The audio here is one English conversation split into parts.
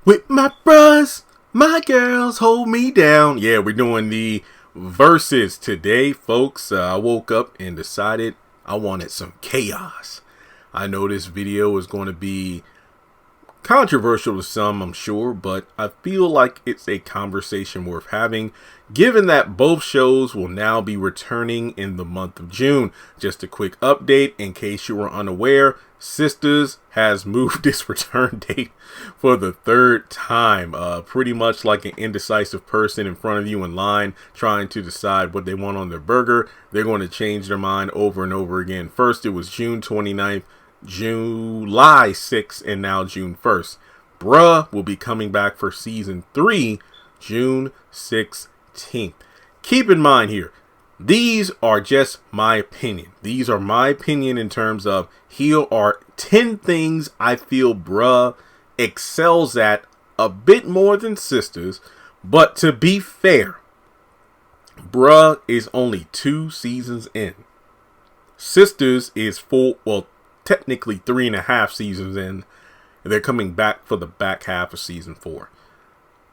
With my bros, my girls hold me down. Yeah, we're doing the verses today, folks. I woke up and decided I wanted some chaos. I know this video is going to be controversial to some, I'm sure, but I feel like it's a conversation worth having, given that both shows will now be returning in the month of June. Just a quick update in case you were unaware, Sistas has moved its return date for the third time. Pretty much like an indecisive person in front of you in line trying to decide what they want on their burger. They're going to change their mind over and over again. First, it was June 29th. July 6th, and now June 1st. Bruh will be coming back for season 3, June 16th. Keep in mind here, these are just my opinion. These are my opinion in terms of here are 10 things I feel Bruh excels at a bit more than Sistas. But to be fair, Bruh is only 2 seasons in. Sistas is technically 3.5 seasons in. They're coming back for the back half of season 4.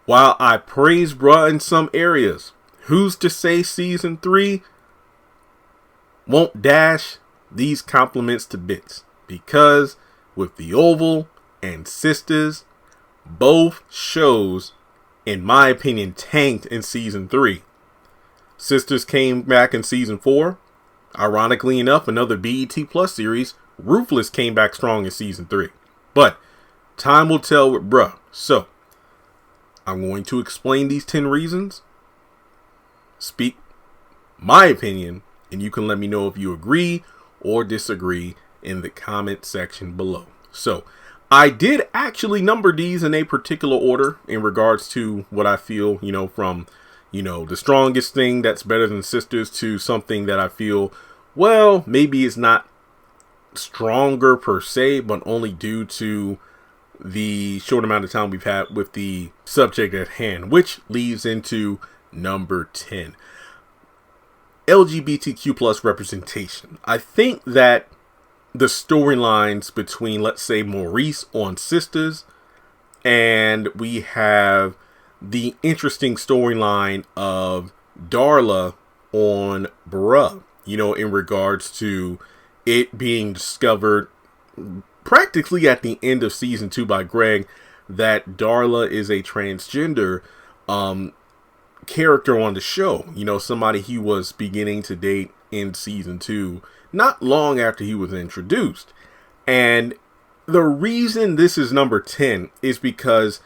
While I praise Bruh in some areas, who's to say season 3 won't dash these compliments to bits? Because with The Oval and Sistas, both shows, in my opinion, tanked in season 3. Sistas came back in season 4. Ironically enough, another BET Plus series, Ruthless, came back strong in season 3. But time will tell with Bruh. So I'm going to explain these 10 reasons, speak my opinion, and you can let me know if you agree or disagree in the comment section below. So I did actually number these in a particular order in regards to what I feel, from the strongest thing that's better than Sistas to something that I feel, well, maybe it's not stronger per se, but only due to the short amount of time we've had with the subject at hand, which leads into number 10. LGBTQ plus representation. I think that the storylines between, let's say, Maurice on Sistas, and we have the interesting storyline of Darla on Bruh, in regards to it being discovered practically at the end of season 2 by Greg that Darla is a transgender character on the show. Somebody he was beginning to date in season 2, not long after he was introduced. And the reason this is number 10 is because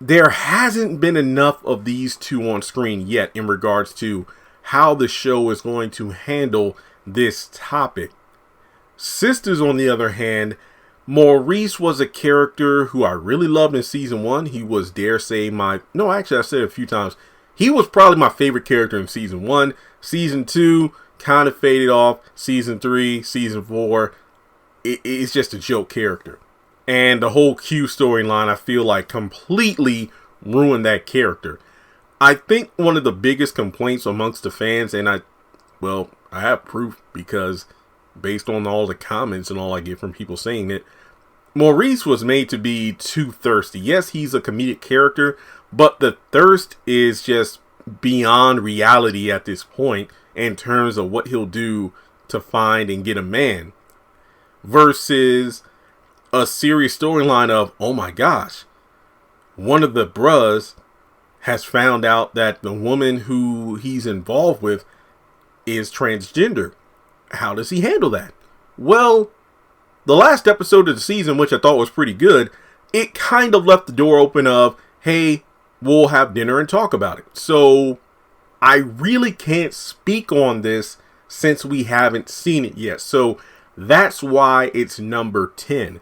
there hasn't been enough of these two on screen yet in regards to how the show is going to handle this topic. Sistas, on the other hand, Maurice was a character who I really loved in season 1. He was, dare say, I've said it a few times, he was probably my favorite character in season 1. Season 2 kind of faded off. Season 3, season 4, it's just a joke character. And the whole Q storyline, I feel like, completely ruined that character. I think one of the biggest complaints amongst the fans, and I have proof because based on all the comments and all I get from people saying it, Maurice was made to be too thirsty. Yes, he's a comedic character, but the thirst is just beyond reality at this point in terms of what he'll do to find and get a man. Versus a serious storyline of, oh my gosh, one of the bruhs has found out that the woman who he's involved with is transgender. How does he handle that? Well, the last episode of the season, which I thought was pretty good, it kind of left the door open of, hey, we'll have dinner and talk about it. So I really can't speak on this since we haven't seen it yet. So that's why it's number 10.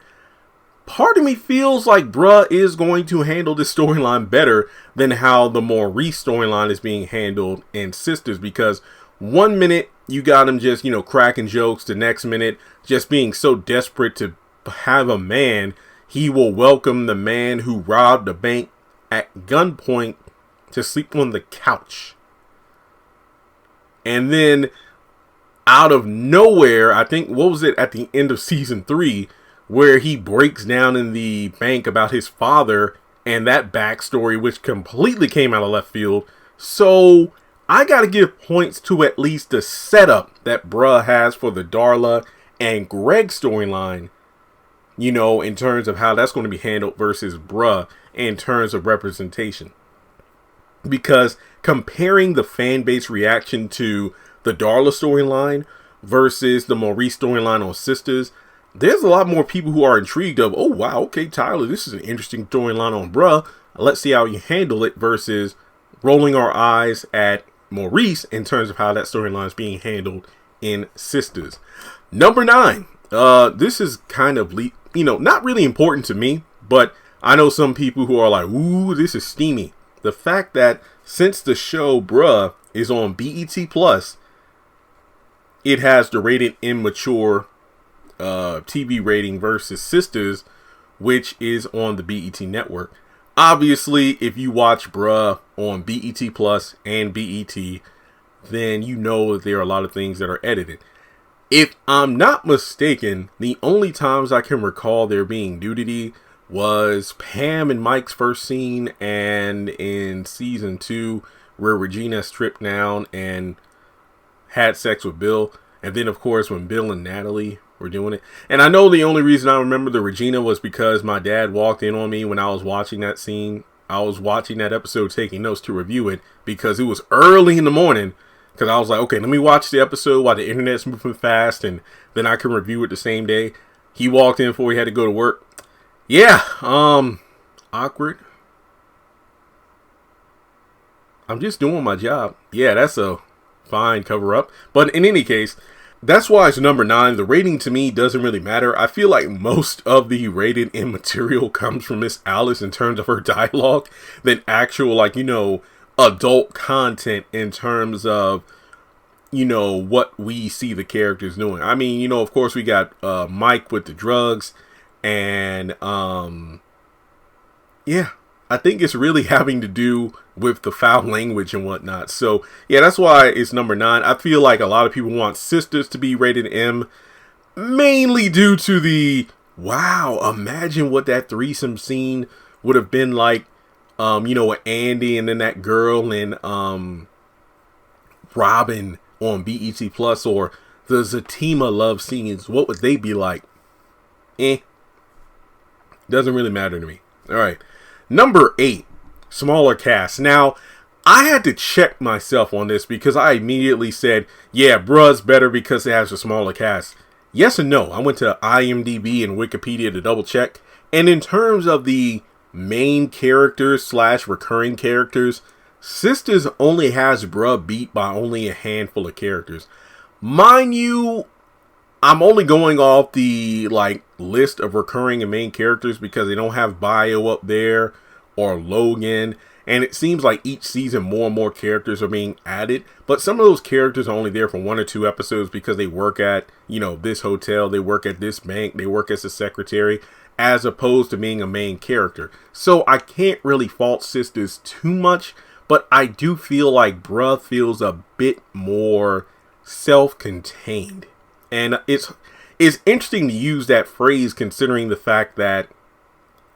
Part of me feels like Bruh is going to handle this storyline better than how the Maurice storyline is being handled in Sistas, because one minute you got him just, cracking jokes. The next minute, just being so desperate to have a man, he will welcome the man who robbed a bank at gunpoint to sleep on the couch. And then out of nowhere, I think, what was it, at the end of season 3, where he breaks down in the bank about his father and that backstory, which completely came out of left field. So I gotta give points to at least the setup that bruh has for the Darla and Greg storyline, in terms of how that's going to be handled versus bruh in terms of representation. Because comparing the fan base reaction to the Darla storyline versus the Maurice storyline on Sistas, there's a lot more people who are intrigued of, oh wow, okay, Tyler, this is an interesting storyline on bruh. Let's see how you handle it, versus rolling our eyes at Maurice in terms of how that storyline is being handled in Sistas. Number 9. This is kind of, not really important to me, but I know some people who are like, ooh, this is steamy. The fact that since the show bruh is on BET Plus, it has the rated immature TV rating versus Sistas, which is on the BET network. Obviously, if you watch bruh on BET Plus and BET, then you know that there are a lot of things that are edited. If I'm not mistaken, the only times I can recall there being nudity was Pam and Mike's first scene, and in season 2 where Regina stripped down and had sex with Bill, and then of course when Bill and Natalie were doing it. And I know the only reason I remember the Regina was because my dad walked in on me when I was watching that scene. I was watching that episode taking notes to review it because it was early in the morning, because I was like, okay, let me watch the episode while the internet's moving fast and then I can review it the same day. He walked in before he had to go to work. Yeah, awkward. I'm just doing my job. Yeah, that's a fine cover up. But in any case, that's why it's number 9. The rating to me doesn't really matter. I feel like most of the rated in material comes from Miss Alice in terms of her dialogue than actual, adult content in terms of, what we see the characters doing. I mean, of course we got Mike with the drugs, and yeah, I think it's really having to do with the foul language and whatnot. So yeah, that's why it's number 9. I feel like a lot of people want Sistas to be rated M, mainly due to the, wow, imagine what that threesome scene would have been like, with Andy and then that girl and Robin on BET Plus, or the Zatima love scenes. What would they be like? Doesn't really matter to me. All right. Number 8, smaller cast. Now, I had to check myself on this because I immediately said, yeah, bruh's better because it has a smaller cast. Yes and no. I went to IMDb and Wikipedia to double check. And in terms of the main characters / recurring characters, Sistas only has bruh beat by only a handful of characters. Mind you, I'm only going off the list of recurring and main characters because they don't have Bio up there or Logan, and it seems like each season more and more characters are being added, but some of those characters are only there for 1 or 2 episodes because they work at this hotel, they work at this bank, they work as a secretary, as opposed to being a main character. So I can't really fault Sistas too much, but I do feel like bruh feels a bit more self-contained. And it's interesting to use that phrase considering the fact that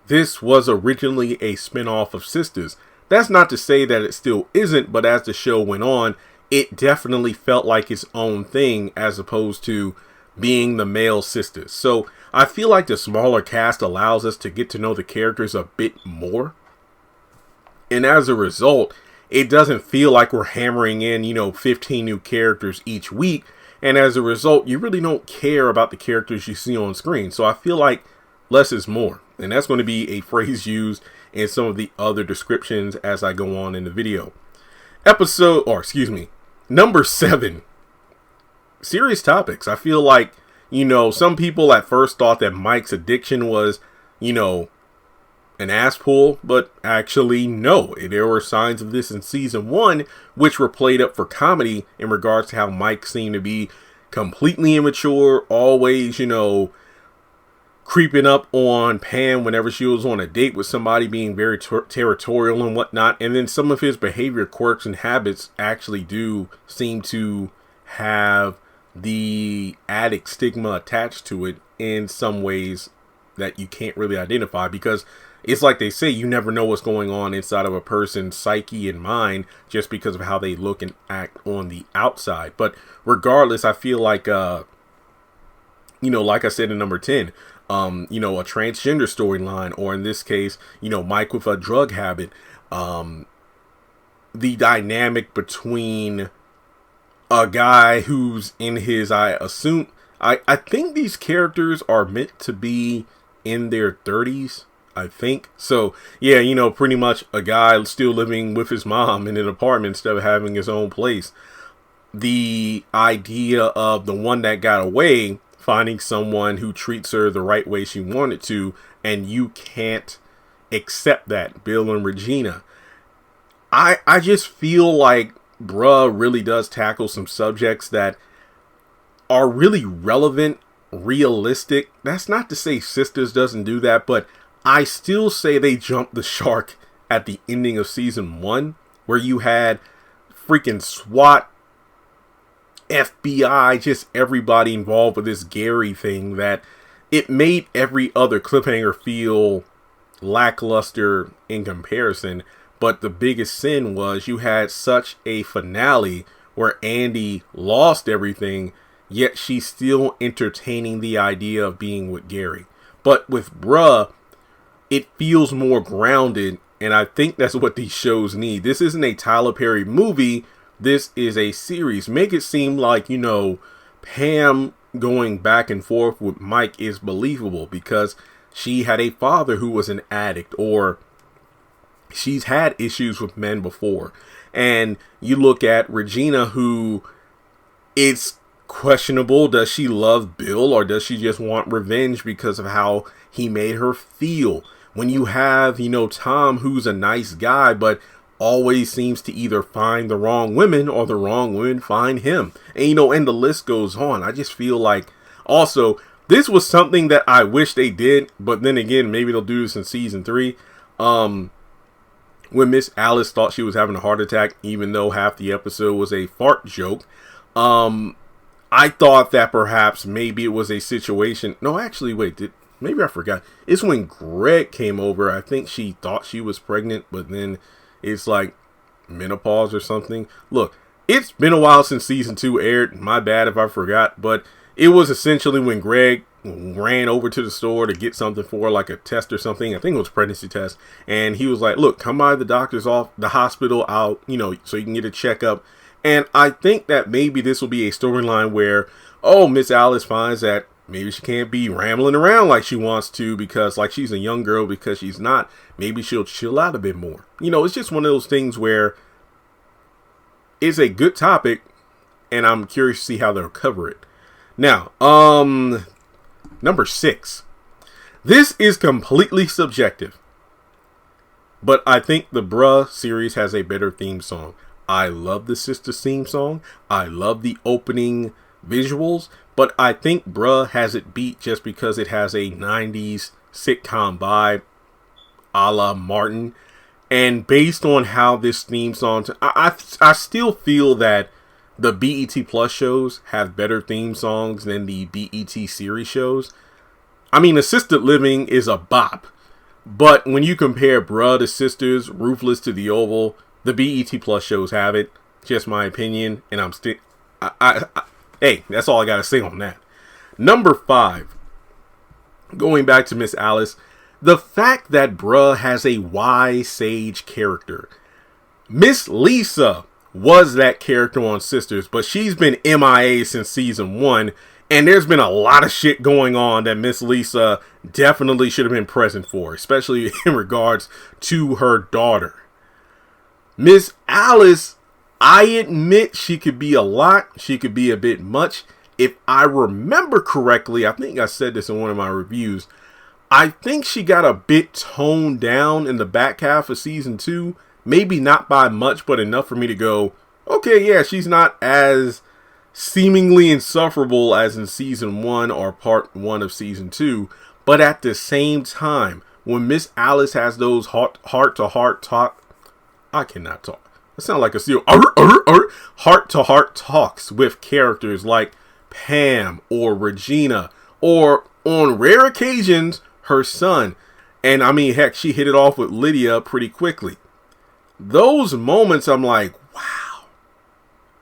this was originally a spin-off of Sistas. That's not to say that it still isn't, but as the show went on, it definitely felt like its own thing as opposed to being the male Sistas. So I feel like the smaller cast allows us to get to know the characters a bit more. And as a result, it doesn't feel like we're hammering in, 15 new characters each week. And as a result, you really don't care about the characters you see on screen. So I feel like less is more. And that's going to be a phrase used in some of the other descriptions as I go on in the video. Number 7. Serious topics. I feel like, some people at first thought that Mike's addiction was, an ass pull, but actually no. There were signs of this in season 1, which were played up for comedy in regards to how Mike seemed to be completely immature, always, creeping up on Pam whenever she was on a date with somebody, being very territorial and whatnot. And then some of his behavior quirks and habits actually do seem to have the addict stigma attached to it in some ways that you can't really identify, because it's like they say, you never know what's going on inside of a person's psyche and mind just because of how they look and act on the outside. But regardless, I feel like, like I said in number 10, a transgender storyline, or in this case, Mike with a drug habit, the dynamic between a guy who's in his, I think these characters are meant to be in their 30s, I think. So, yeah, pretty much a guy still living with his mom in an apartment instead of having his own place. The idea of the one that got away finding someone who treats her the right way she wanted to, and you can't accept that, Bill and Regina. I just feel like bruh really does tackle some subjects that are really relevant, realistic. That's not to say Sistas doesn't do that, but I still say they jumped the shark at the ending of season 1, where you had freaking SWAT, FBI, just everybody involved with this Gary thing, that it made every other cliffhanger feel lackluster in comparison. But the biggest sin was you had such a finale where Andy lost everything, yet she's still entertaining the idea of being with Gary. But with bruh, it feels more grounded, and I think that's what these shows need. This isn't a Tyler Perry movie. This is a series. Make it seem like, Pam going back and forth with Mike is believable because she had a father who was an addict, or she's had issues with men before. And you look at Regina, who, it's questionable. Does she love Bill, or does she just want revenge because of how he made her feel? When you have, Tom, who's a nice guy, but always seems to either find the wrong women or the wrong women find him. And, and the list goes on. I just feel like, also, this was something that I wish they did, but then again, maybe they'll do this in season 3. When Miss Alice thought she was having a heart attack, even though half the episode was a fart joke, I thought that perhaps maybe it was a situation. No, actually, wait, maybe I forgot. It's when Greg came over. I think she thought she was pregnant, but then it's like menopause or something. Look, it's been a while since season 2 aired. My bad if I forgot, but it was essentially when Greg ran over to the store to get something for like a test or something. I think it was a pregnancy test. And he was like, look, come by the doctor's off the hospital out, so you can get a checkup. And I think that maybe this will be a storyline where, Miss Alice finds that maybe she can't be rambling around like she wants to because like she's a young girl, because she's not. Maybe she'll chill out a bit more. It's just one of those things where it's a good topic and I'm curious to see how they'll cover it. Now, number 6. This is completely subjective, but I think the Bruh series has a better theme song. I love the Sistas theme song. I love the opening visuals, but I think Bruh has it beat just because it has a 90s sitcom vibe a la Martin. And based on how this theme song, I still feel that the BET Plus shows have better theme songs than the BET series shows. I mean, Assisted Living is a bop, but when you compare Bruh to Sisters, Ruthless to The Oval, the BET Plus shows have it. Just my opinion, and I'm still. Hey, that's all I gotta say on that. Number 5. Going back to Miss Alice, the fact that Bruh has a wise sage character. Miss Lisa was that character on Sisters, but she's been MIA since season 1, and there's been a lot of shit going on that Miss Lisa definitely should have been present for, especially in regards to her daughter. Miss Alice, I admit she could be a lot. She could be a bit much. If I remember correctly, I think I said this in one of my reviews, I think she got a bit toned down in the back half of season 2. Maybe not by much, but enough for me to go, okay, yeah, she's not as seemingly insufferable as in season 1 or part 1 of season 2. But at the same time, when Miss Alice has those heart-to-heart talk, I cannot talk. It sounds like a seal. Heart-to-heart talks with characters like Pam or Regina, or on rare occasions, her son. And I mean, heck, she hit it off with Lydia pretty quickly. Those moments, I'm like, wow,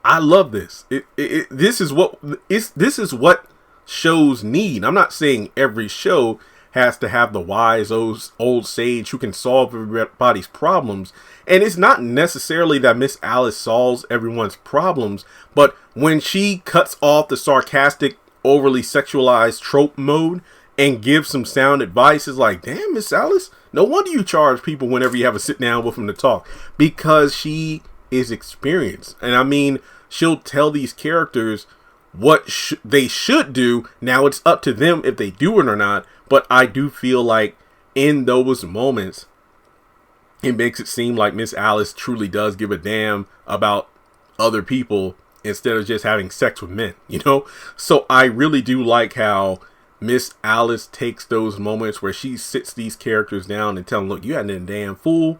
I love this. This is what shows need. I'm not saying every show has to have the wise old sage who can solve everybody's problems. And it's not necessarily that Miss Alice solves everyone's problems, but when she cuts off the sarcastic, overly sexualized trope mode and gives some sound advice, is like, damn, Miss Alice, no wonder you charge people whenever you have a sit down with them to talk, because she is experienced. And I mean, she'll tell these characters what they should do. Now it's up to them if they do it or not. But I do feel like in those moments, it makes it seem like Miss Alice truly does give a damn about other people instead of just having sex with men, you know? So I really do like how Miss Alice takes those moments where she sits these characters down and tell them, look, you had a damn fool.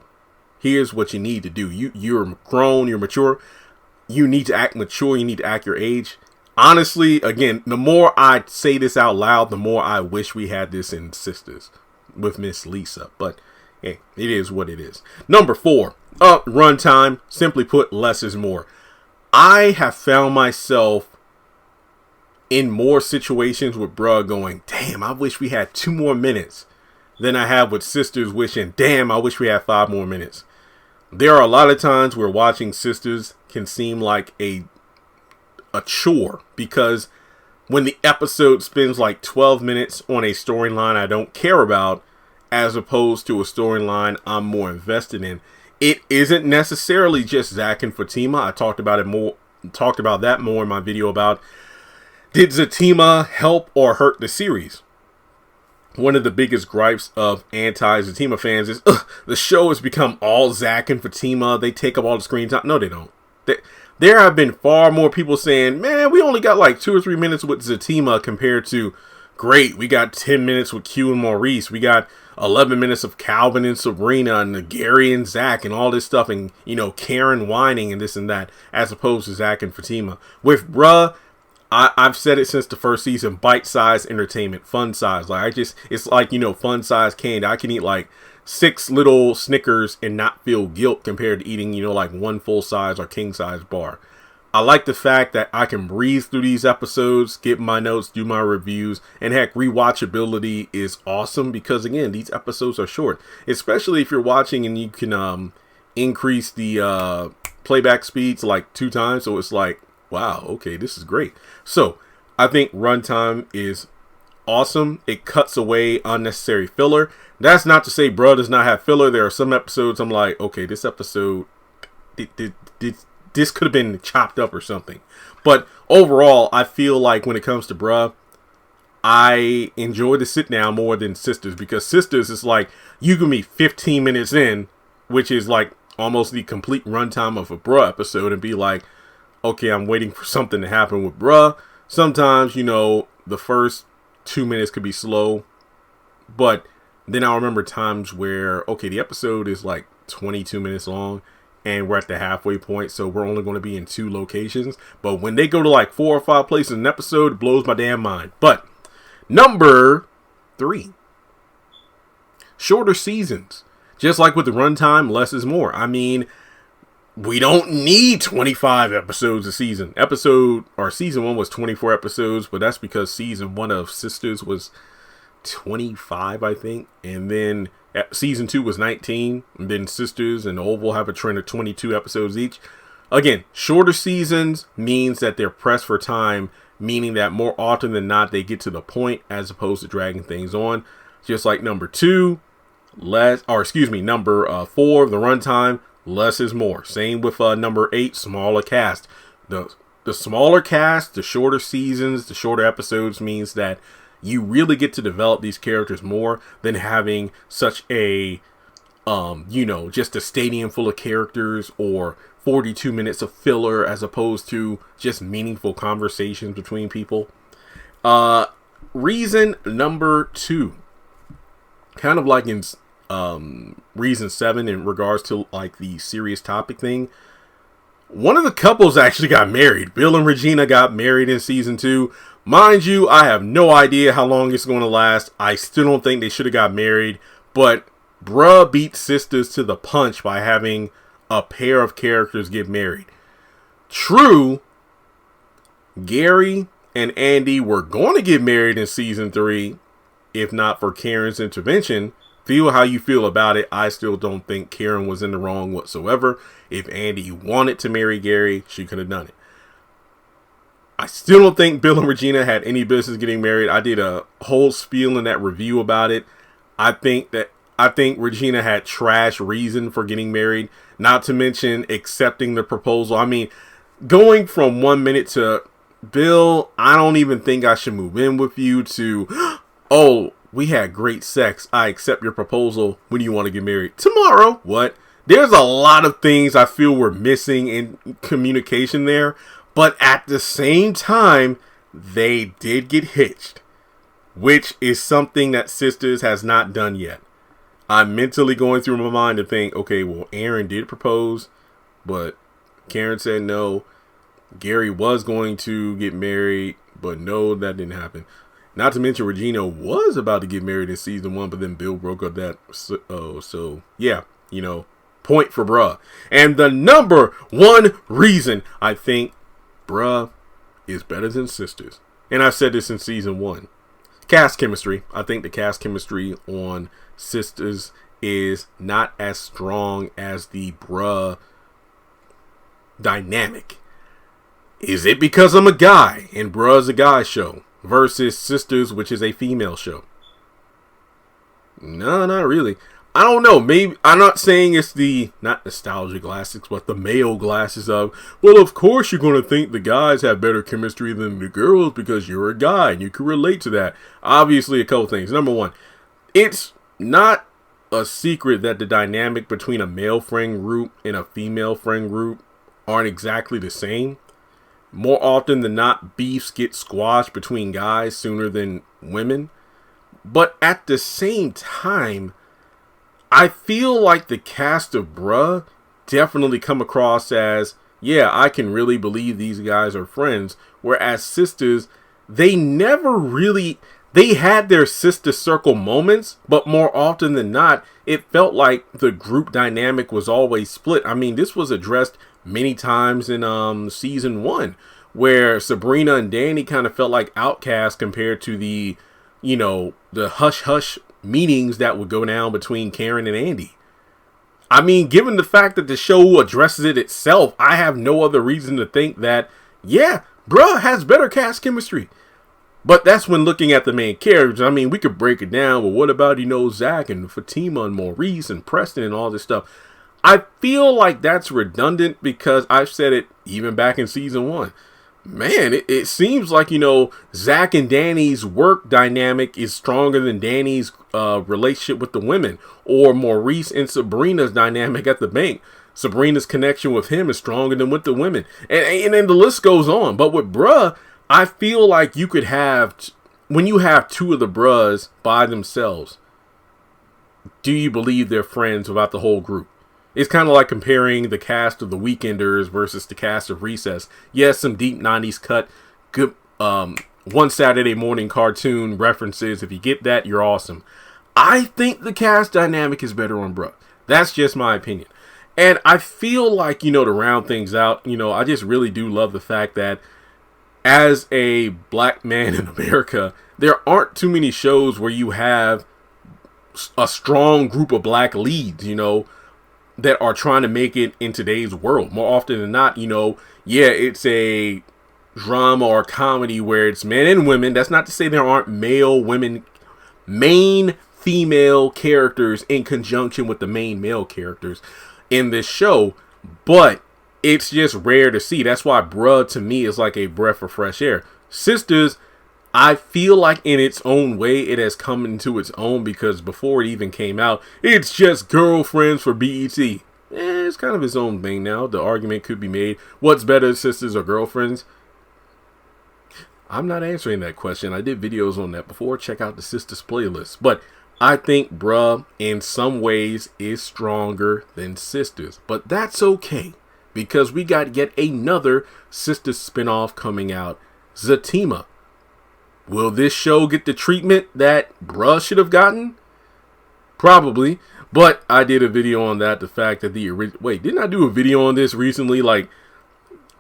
Here's what you need to do. You're grown, you're mature. You need to act mature. You need to act your age. Honestly, again, the more I say this out loud, the more I wish we had this in Sistas with Miss Lisa. But hey, it is what it is. Number 4, runtime. Simply put, less is more. I have found myself in more situations with bruh going, damn, I wish we had 2 more minutes than I have with Sisters wishing, damn, I wish we had 5 more minutes. There are a lot of times where watching Sisters can seem like a chore, because when the episode spends like 12 minutes on a storyline I don't care about, as opposed to a storyline I'm more invested in, it isn't necessarily just Zach and Fatima. I talked about that more in my video about, did Zatima help or hurt the series? One of the biggest gripes of anti-Zatima fans is, the show has become all Zach and Fatima. They take up all the screen time. No, they don't. There have been far more people saying, man, we only got like 2 or 3 minutes with Zatima compared to, great, we got 10 minutes with Q and Maurice. We got 11 minutes of Calvin and Sabrina and Gary and Zach and all this stuff. And, you know, Karen whining and this and that, as opposed to Zach and Fatima. With bruh, I've said it since the first season, bite-sized entertainment, fun size. Like, it's like, you know, fun-sized candy. I can eat like 6 little Snickers and not feel guilt compared to eating, you know, like 1 full-size or king-size bar. I like the fact that I can breeze through these episodes, get my notes, do my reviews, and heck, rewatchability is awesome because, again, these episodes are short, especially if you're watching and you can increase the playback speeds like 2 times. So it's like, wow, okay, this is great. So I think runtime is awesome. It cuts away unnecessary filler. That's not to say bruh does not have filler. There are some episodes I'm like, okay, this episode, this could have been chopped up or something. But overall, I feel like when it comes to bruh, I enjoy the sit down more than Sisters, because Sisters is like, you can be 15 minutes in, which is like almost the complete runtime of a bruh episode, and be like, okay, I'm waiting for something to happen with bruh. Sometimes, you know, the first 2 minutes could be slow, but then I remember times where, okay, the episode is like 22 minutes long and we're at the halfway point, so we're only going to be in 2 locations. But when they go to like 4 or 5 places in an episode, it blows my damn mind. But number 3, shorter seasons. Just like with the runtime, less is more. I mean, we don't need 25 episodes a season. Season 1 was 24 episodes, but that's because season 1 of Sisters was 25, I think. And then season 2 was 19. And then Sisters and Oval have a trend of 22 episodes each. Again, shorter seasons means that they're pressed for time, meaning that more often than not, they get to the point as opposed to dragging things on. Just like number 4, the runtime. Less is more. Same with number 8, smaller cast. The smaller cast, the shorter seasons, the shorter episodes means that you really get to develop these characters more than having such a, just a stadium full of characters or 42 minutes of filler as opposed to just meaningful conversations between people. Reason number 2, kind of like in reason 7 in regards to like the serious topic thing, one of the couples actually got married. Bill and Regina got married in season 2. Mind you, I have no idea how long it's going to last. I still don't think they should have got married, But bruh beat Sisters to the punch by having a pair of characters get married. True, Gary and Andy were going to get married in season 3, if not for Karen's intervention. Feel how you feel about it. I still don't think Karen was in the wrong whatsoever. If Andy wanted to marry Gary, she could have done it. I still don't think Bill and Regina had any business getting married. I did a whole spiel in that review about it. I think Regina had trash reason for getting married, not to mention accepting the proposal. I mean, going from 1 minute to, Bill, I don't even think I should move in with you, to, oh, we had great sex, I accept your proposal, when do you want to get married? Tomorrow. What? There's a lot of things I feel were missing in communication there, but at the same time, they did get hitched, which is something that Sisters has not done yet. I'm mentally going through my mind to think, okay, well, Aaron did propose, but Karen said no. Gary was going to get married, but no, that didn't happen. Not to mention Regina was about to get married in season 1, but then Bill broke up that. So yeah, point for bruh. And the number one reason I think bruh is better than Sisters, and I've said this in season 1, cast chemistry. I think the cast chemistry on Sisters is not as strong as the bruh dynamic. Is it because I'm a guy and bruh's a guy show versus Sisters, which is a female show? No, not really. I don't know. Maybe I'm not saying it's the not nostalgia glasses, but the male glasses of, well, of course you're going to think the guys have better chemistry than the girls because you're a guy and you can relate to that. Obviously, a couple things. Number one, it's not a secret that the dynamic between a male friend group and a female friend group aren't exactly the same. More often than not, beefs get squashed between guys sooner than women. But at the same time, I feel like the cast of bruh definitely come across as, yeah, I can really believe these guys are friends. Whereas Sisters, they had their sister circle moments, but more often than not, it felt like the group dynamic was always split. I mean, this was addressed many times in season 1, where Sabrina and Danny kind of felt like outcasts compared to the hush hush meetings that would go down between Karen and Andy. I mean, given the fact that the show addresses it itself, I have no other reason to think that, yeah, bruh has better cast chemistry. But that's when looking at the main characters. I mean, we could break it down, but what about, Zach and Fatima and Maurice and Preston and all this stuff? I feel like that's redundant because I've said it even back in season 1. Man, it seems like, Zach and Danny's work dynamic is stronger than Danny's relationship with the women, or Maurice and Sabrina's dynamic at the bank. Sabrina's connection with him is stronger than with the women. And then the list goes on. But with bruh, I feel like you could have, when you have two of the bruhs by themselves, do you believe they're friends without the whole group? It's kind of like comparing the cast of The Weekenders versus the cast of Recess. Yes, some deep 90s cut, good One Saturday Morning cartoon references. If you get that, you're awesome. I think the cast dynamic is better on bruh. That's just my opinion. And I feel like, to round things out, I just really do love the fact that as a black man in America, there aren't too many shows where you have a strong group of black leads, that are trying to make it in today's world. More often than not, it's a drama or comedy where it's men and women. That's not to say there aren't main female characters in conjunction with the main male characters in this show, but it's just rare to see. That's why bruh to me is like a breath of fresh air. Sisters, I feel like in its own way it has come into its own, because before it even came out, it's just girlfriends for BET. It's kind of its own thing now. The argument could be made, what's better, sisters or girlfriends? I'm not answering that question. I did videos on that before. Check out the Sistas playlist. But I think bruh in some ways is stronger than Sisters. But that's okay, because we got yet another Sisters spinoff coming out, Zatima. Will this show get the treatment that bruh should have gotten? Probably. But I did a video on that. The fact that wait, didn't I do a video on this recently? Like,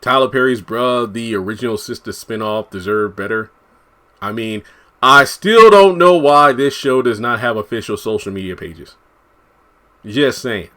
Tyler Perry's bruh, the original Sistas spinoff, deserved better. I mean, I still don't know why this show does not have official social media pages. Just saying.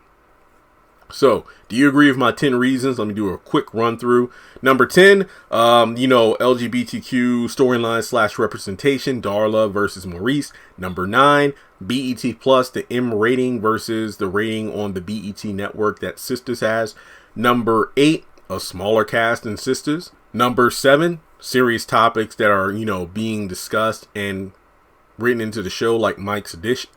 So, do you agree with my 10 reasons? Let me do a quick run through. Number 10, LGBTQ storyline / representation, Darla versus Maurice. Number 9, BET Plus, the M rating versus the rating on the BET network that Sistas has. Number 8, a smaller cast than Sistas. Number 7, serious topics that are, being discussed and written into the show, like Mike's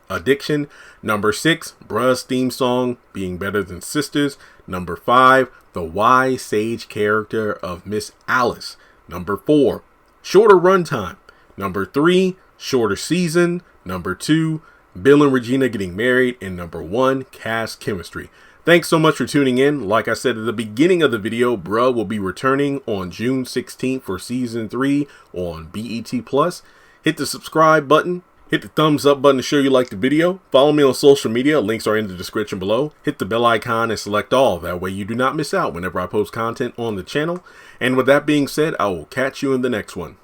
addiction. Number 6, Bruh's theme song being better than Sistas. Number 5, the wise sage character of Miss Alice. Number 4, shorter runtime. Number 3, shorter season. Number 2, Bill and Regina getting married. And number 1, cast chemistry. Thanks so much for tuning in. Like I said at the beginning of the video, Bruh will be returning on June 16th for season 3 on BET Plus. Hit the subscribe button. Hit the thumbs up button to show you like the video. Follow me on social media. Links are in the description below. Hit the bell icon and select all. That way you do not miss out whenever I post content on the channel. And with that being said, I will catch you in the next one.